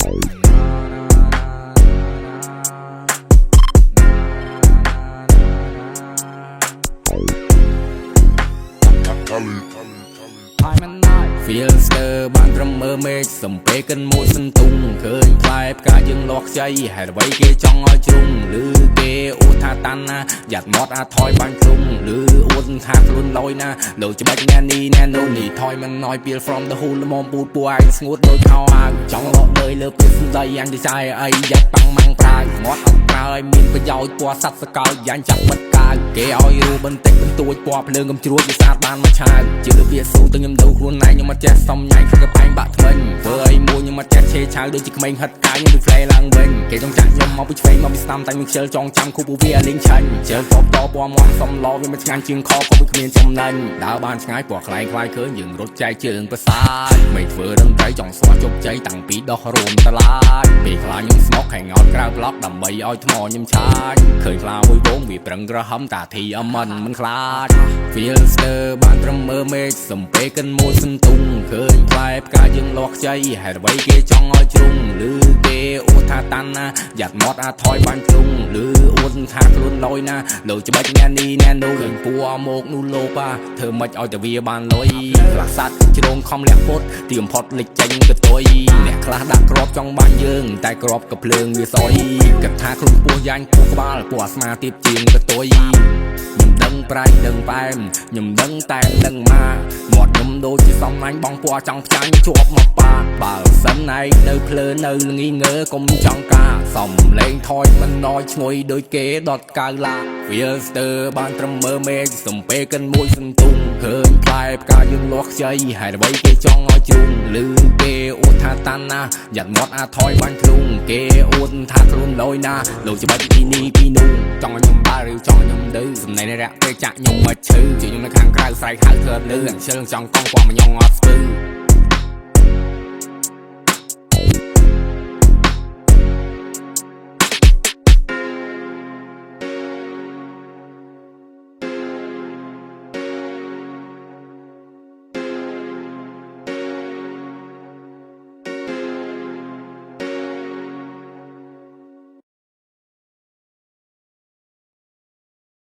Feel stir បានត្រឹមមើលមេឃសំពេកិនមួយសន្ទុងឃើញផ្លែផ្កាយើងលាស់ខ្ចីហេតុអ្វីគេចង់ឲ្យជ្រុងឬគេអួតថាតាន់ណាយ៉ាត់មាត់ថយបាញ់ជ្រុងឬអួតថាខ្លួនលយណាលោកច្បាច់ណែនេះណែនោះនេះថយមិនណយពីល from the whole ល្មមពូតពួរឯងស្ងួតដូចខោអាវចង់លក់លើលើពីស្ដីអញចាយអីយ៉ាត់ប៉ាំងម៉ាំងប្រាវមាត់អត់ប្រើឲ្យមានប្រយោជន៍ពណ៌សัตว์សកលយ៉ាញ់ចាប់បិទកាវគេឲ្យរូបន្តិចបន្តួចពណ៌ភ្លើងកំជ្រួចវាសាទបានមកឆាវជាលើវាស៊ូទៅខ្ញុំទៅខ្លួនឯងខ្ញុំមកចេះសំញ៉ៃគឺកបែងបាក់ធ្មេញធ្វើអីមួយខ្ញុំមកចេះឆេឆាវដូចជាក្មេងហិតកាយខ្ញុំទៅផ្លេឡើងវិញគេចង់ចាក់ខ្ញុំមកពីឆ្វេងមកពីស្ដាំតែខ្ញុំខ្ជិលចងចាំគូពូវាលេងឆាញ់ជើងតបតពណ៌មាត់សំឡវាមិនឆ្ងាញ់ជាងខក៏វាគ្មានចំណេញដើរបានឆ្ងាយពណ៌ខ្លែងខ្លាយឃើញយើងរត់ចែកជើងប្រសាទមិនធ្វើរឹងใจចង់ស្វះជោគជ័យតាំងពីដោះរួមតឡាចពេលខ្លាខ្ញុំស្មុកហែងអត់ក្រៅប្លុកដើម្បីឲ្យថ្មខ្ញុំឆាយឃើញខ្លាមួយវងវាប្រឹងក្រហមតាធីអមិនខ្លាច Feel stir បានត្រឹមមើលមេឃសំពេកិនមួយសន្ទុងឃើញផ្លែផ្កាយើងលាស់ខ្ចីហេតុអ្វីគេចង់ឲ្យជ្រុងឬគេអួតថាតាន់ណាយ៉ាត់មាត់ថយបាញ់ជ្រុងឬអួតថាខ្លួនលយណាលោកច្បាច់ណែនេះណែនោះឃើញពួរមកនោះលោបាធ្វើមិនឲ្យតែវាបានលុយខ្លះសัตว์ជ្រងខំលាក់ពុតទៀមផុតលិចចេញកតុយអ្នកខ្លះដាក់ក្របចង់បាញ់យើងតែក្របក៏ភ្លើងវាសយគិតថាខ្លួនពោះយ៉ាញ់ពោះក្បាលពោះអាស្មាទៀតជាងកតុយខ្ញុំដឹងប្រៃដឹងប៉ែមខ្ញុំដឹងតែដឹងមកមាត់ខ្ញុំដូចជាសំណាញ់បងពណ៌ចង់ផ្ចាញ់ជាប់មកប៉ាបើសិនឯងនៅភ្លើនៅល្ងីងើកុំចង់ការសំលេងថយមិនណយឈ្ងុយដូចគេដុតកៅឡា Feel stir បានត្រឹមមើលមេឃសំពេកិនមួយសន្ទុងឃើញផ្លែផ្កាយើងលាស់ខ្ចីហេតុអ្វីគេចង់ឲ្យជ្រុងឬគេអួតថាតាន់ណាយ៉ាត់មាត់ថយបាញ់ជ្រុងគេអួតថាខ្លួនលយណាលោកច្បាច់ពីនេះពីនោះចង់ឲ្យខ្ញុំដើរឬចង់ឲ្យខ្ញុំឌឺសំណេរនេះរ៉ាក់ពេលចាក់ខ្ញុំមកឈឺជួយខ្ញុំនៅខាងក្រៅស្រែកហៅធ្វើលឺអញ្ជើញចង់កង់ពណ៌មញងអត់ស្ពឺ